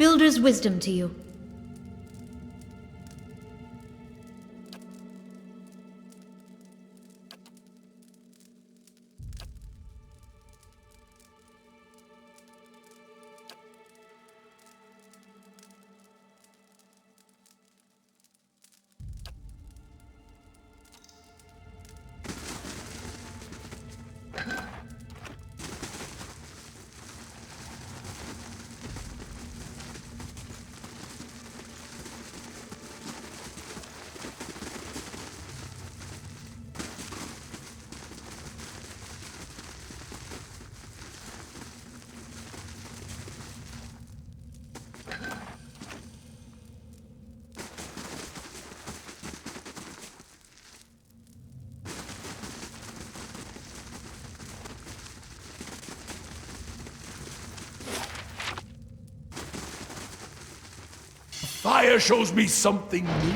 Builder's wisdom to you. Fire shows me something new.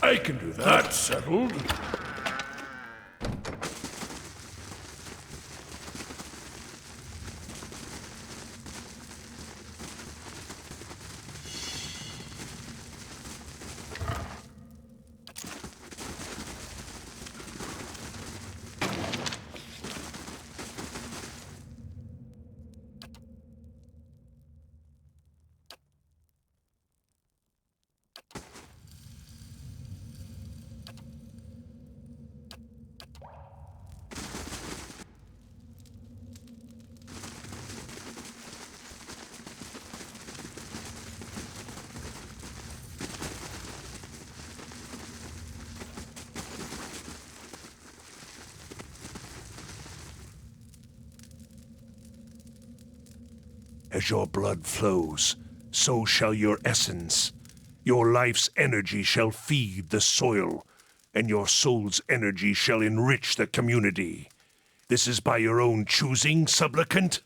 I can do that. Settled. As your blood flows, so shall your essence. Your life's energy shall feed the soil, and your soul's energy shall enrich the community. This is by your own choosing, supplicant?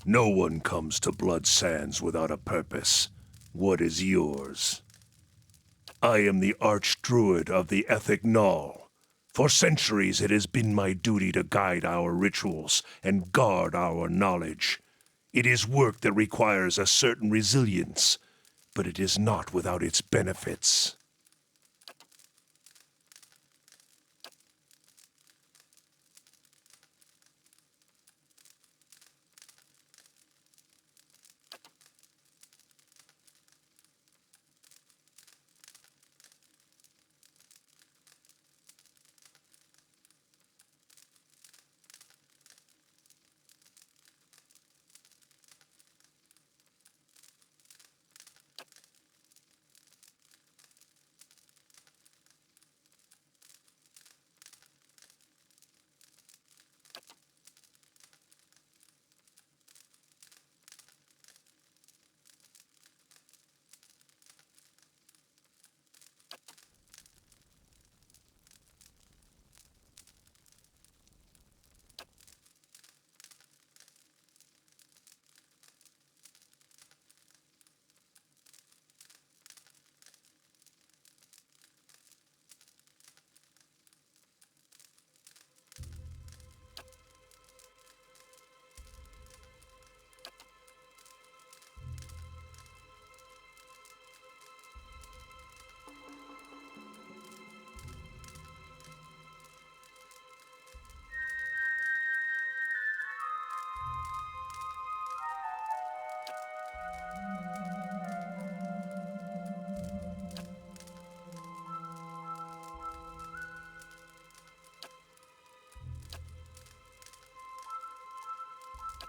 No one comes to Blood Sands without a purpose. What is yours? I am the Archdruid of the Ethic Null. For centuries it has been my duty to guide our rituals and guard our knowledge. It is work that requires a certain resilience, but it is not without its benefits.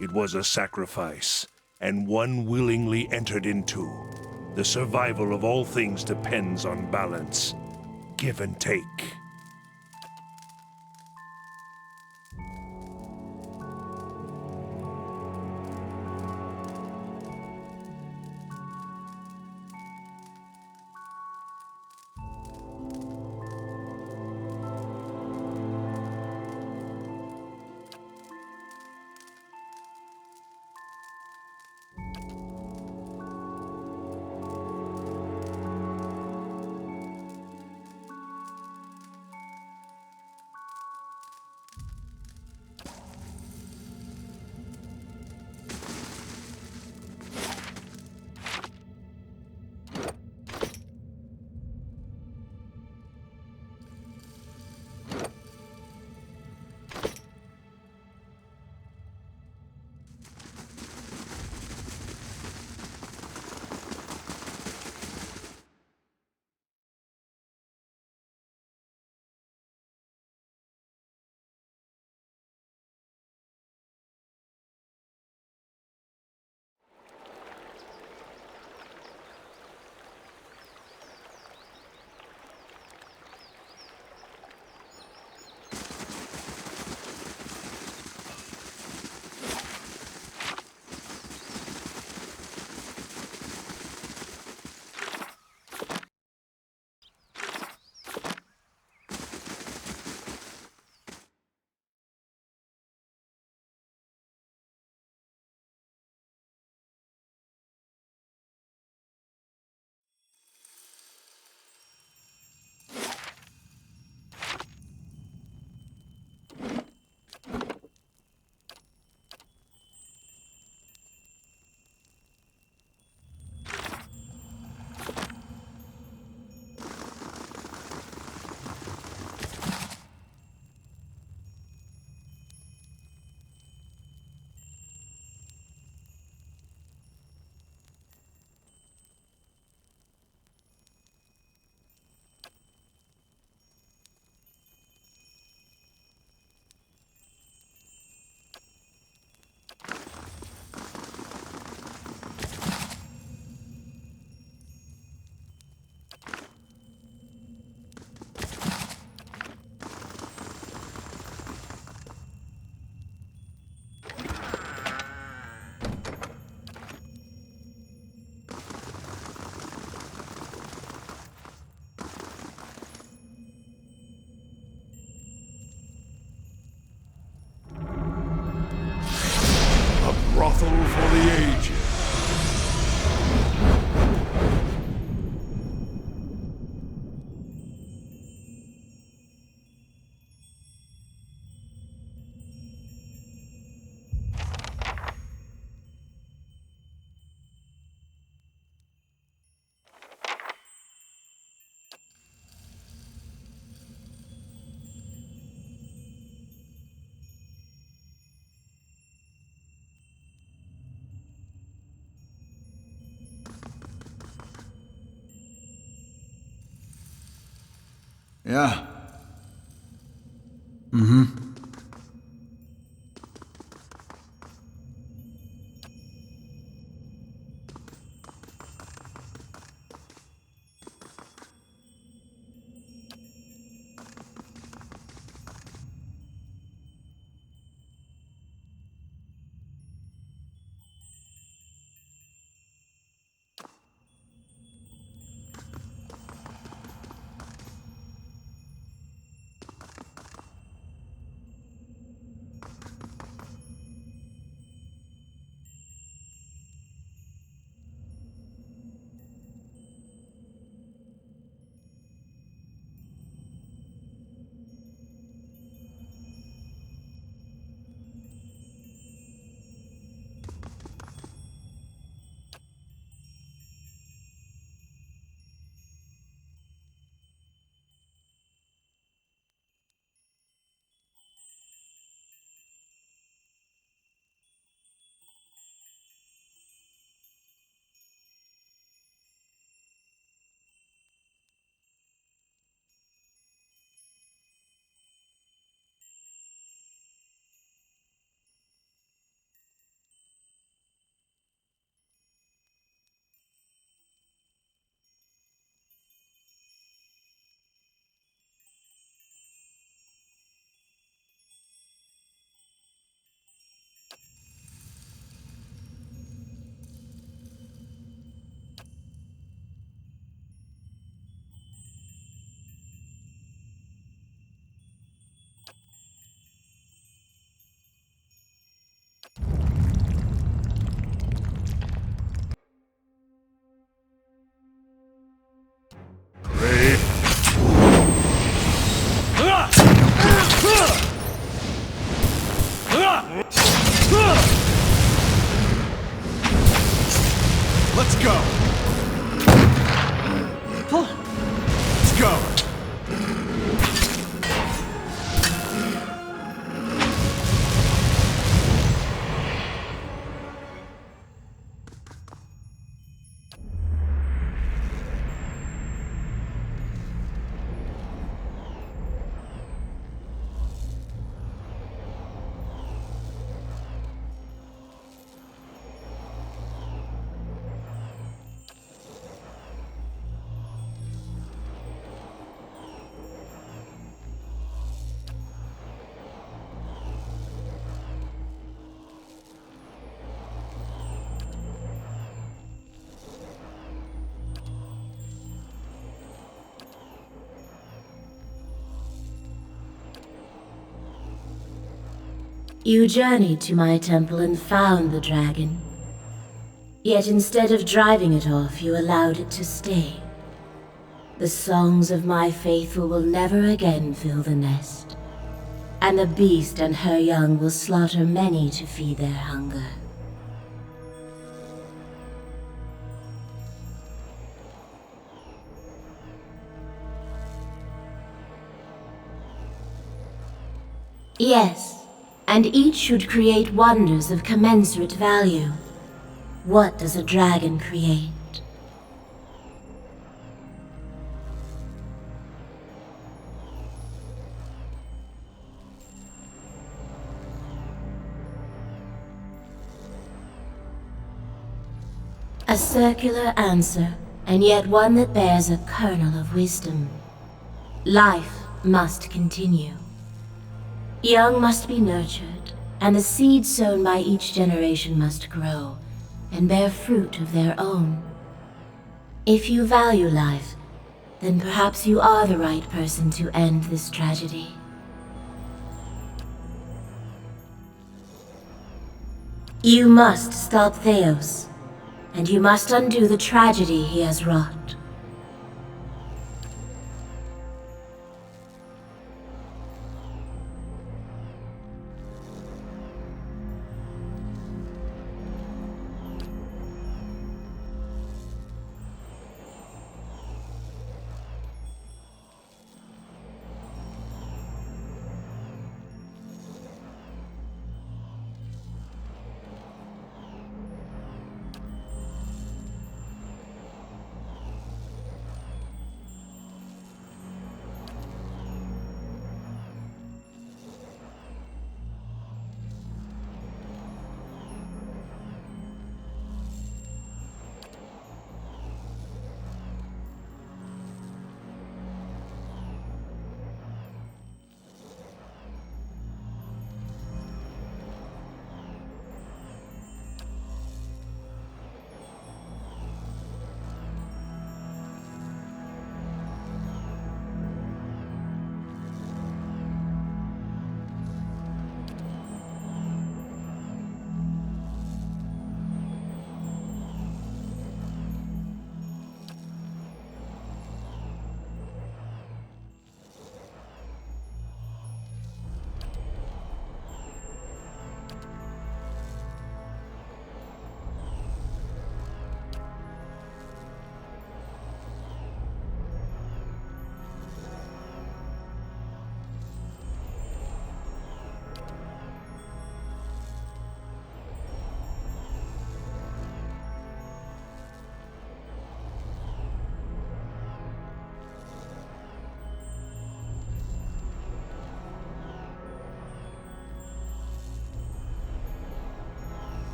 It was a sacrifice, and one willingly entered into. The survival of all things depends on balance. Give and take. Brothel for the ages. Yeah. Mm-hmm. You journeyed to my temple and found the dragon. Yet instead of driving it off, you allowed it to stay. The songs of my faithful will never again fill the nest, and the beast and her young will slaughter many to feed their hunger. Yes, and each should create wonders of commensurate value. What does a dragon create? A circular answer, and yet one that bears a kernel of wisdom. Life must continue. Young must be nurtured, and the seeds sown by each generation must grow and bear fruit of their own. If you value life, then perhaps you are the right person to end this tragedy. You must stop Theos, and you must undo the tragedy he has wrought.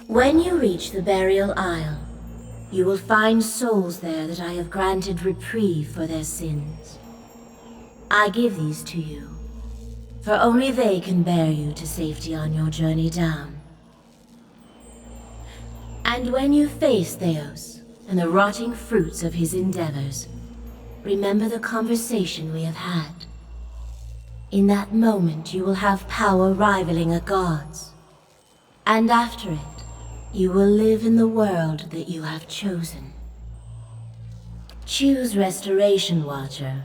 When you reach the burial isle, you will find souls there that I have granted reprieve for their sins. I give these to you, for only they can bear you to safety on your journey down. And when you face Theos and the rotting fruits of his endeavors, remember the conversation we have had. In that moment you will have power rivaling a god's, and after it, you will live in the world that you have chosen. Choose Restoration, Watcher.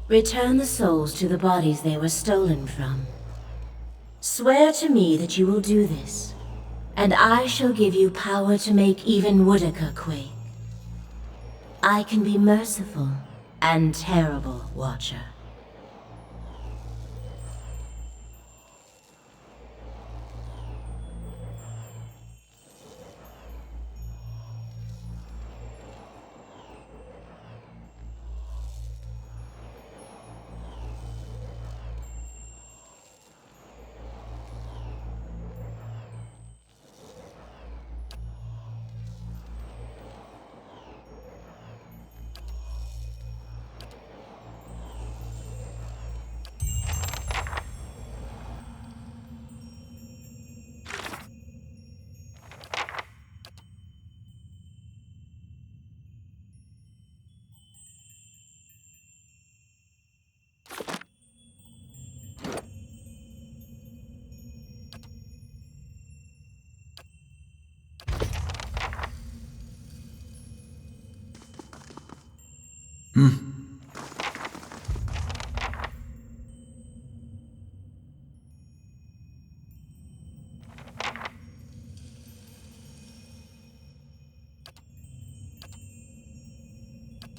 Return the souls to the bodies they were stolen from. Swear to me that you will do this, and I shall give you power to make even Woodica quake. I can be merciful and terrible, Watcher.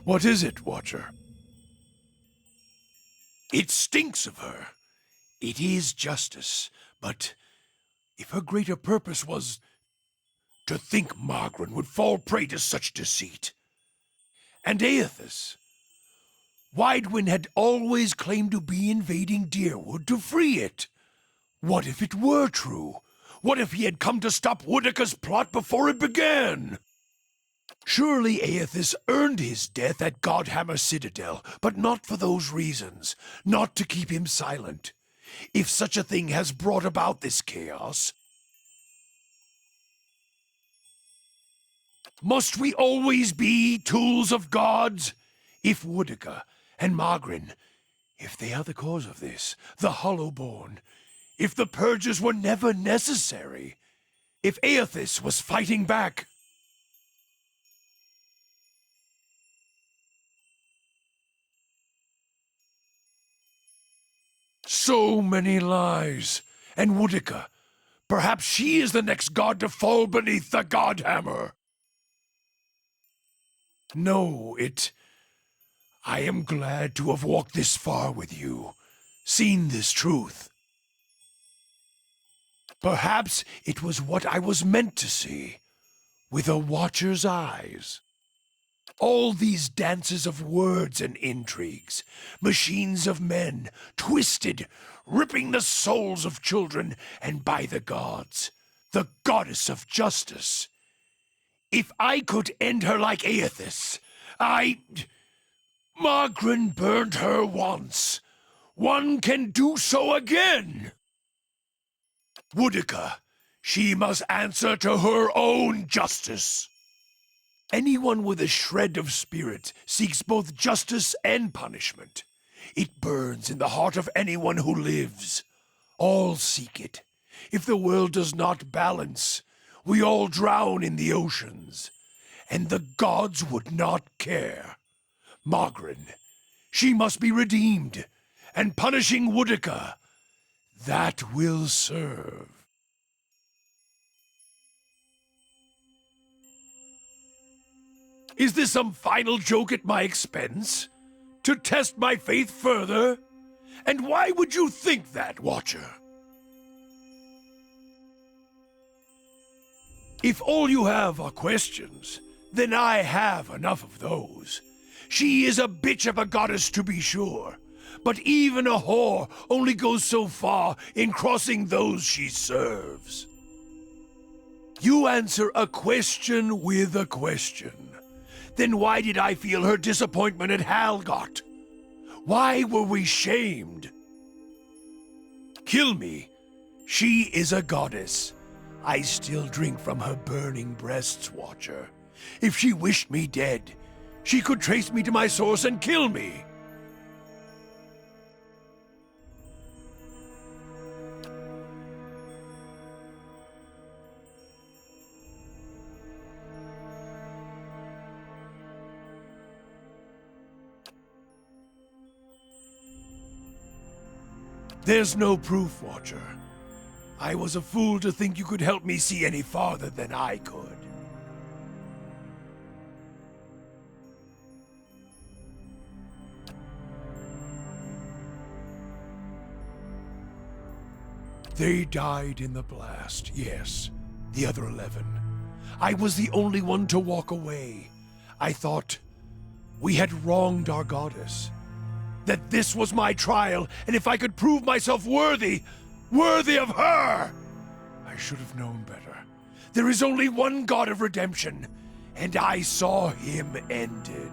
What is it, Watcher? It stinks of her. It is justice, but if her greater purpose was to think Margaret would fall prey to such deceit. And Aethys, Widewin had always claimed to be invading Deerwood to free it. What if it were true? What if he had come to stop Woodica's plot before it began? Surely Aethys earned his death at Godhammer Citadel, but not for those reasons, not to keep him silent. If such a thing has brought about this chaos, must we always be tools of gods? If Woodica and Margaret, if they are the cause of this, the Hollowborn, if the purges were never necessary, if Aethys was fighting back, so many lies. And Woodica, perhaps she is the next god to fall beneath the Godhammer. No, I am glad to have walked this far with you, seen this truth. Perhaps it was what I was meant to see, with a watcher's eyes. All these dances of words and intrigues, machines of men, twisted, ripping the souls of children, and by the gods, the goddess of justice. If I could end her like Aethys, Margaret burned her once. One can do so again. Woodica, she must answer to her own justice. Anyone with a shred of spirit seeks both justice and punishment. It burns in the heart of anyone who lives. All seek it. If the world does not balance, we all drown in the oceans. And the gods would not care. Margaret, she must be redeemed. And punishing Woodica, that will serve. Is this some final joke at my expense? To test my faith further? And why would you think that, Watcher? If all you have are questions, then I have enough of those. She is a bitch of a goddess, to be sure, but even a whore only goes so far in crossing those she serves. You answer a question with a question. Then why did I feel her disappointment at Halgot? Why were we shamed? Kill me. She is a goddess. I still drink from her burning breasts, Watcher. If she wished me dead, she could trace me to my source and kill me. There's no proof, Watcher. I was a fool to think you could help me see any farther than I could. They died in the blast, yes. The other 11. I was the only one to walk away. I thought we had wronged our goddess. That this was my trial, and if I could prove myself worthy of her! I should have known better. There is only one God of redemption, and I saw him ended.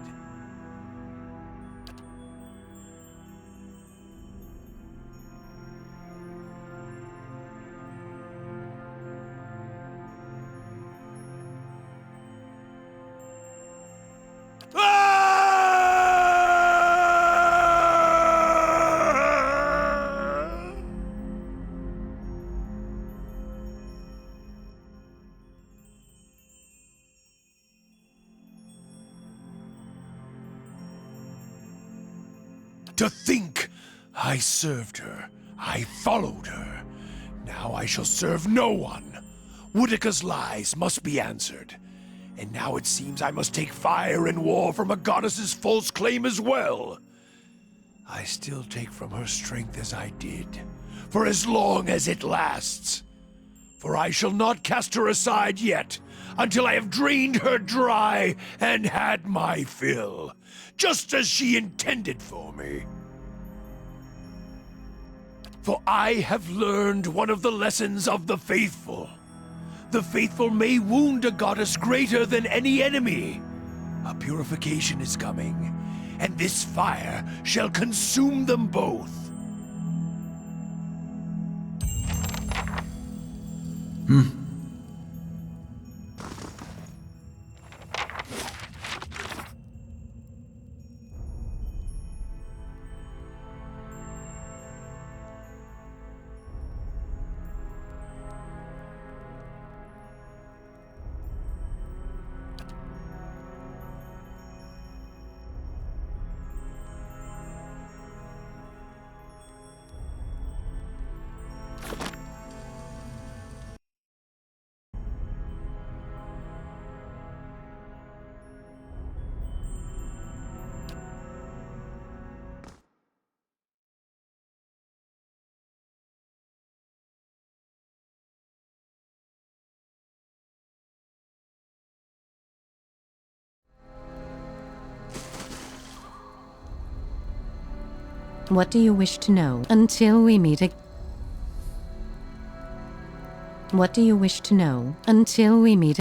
To think I served her, I followed her. Now I shall serve no one. Woodica's lies must be answered. And now it seems I must take fire and war from a goddess's false claim as well. I still take from her strength as I did, for as long as it lasts. For I shall not cast her aside yet, until I have drained her dry and had my fill, just as she intended for me. For I have learned one of the lessons of the faithful. The faithful may wound a goddess greater than any enemy. A purification is coming, and this fire shall consume them both. What do you wish to know until we meet again? What do you wish to know until we meet?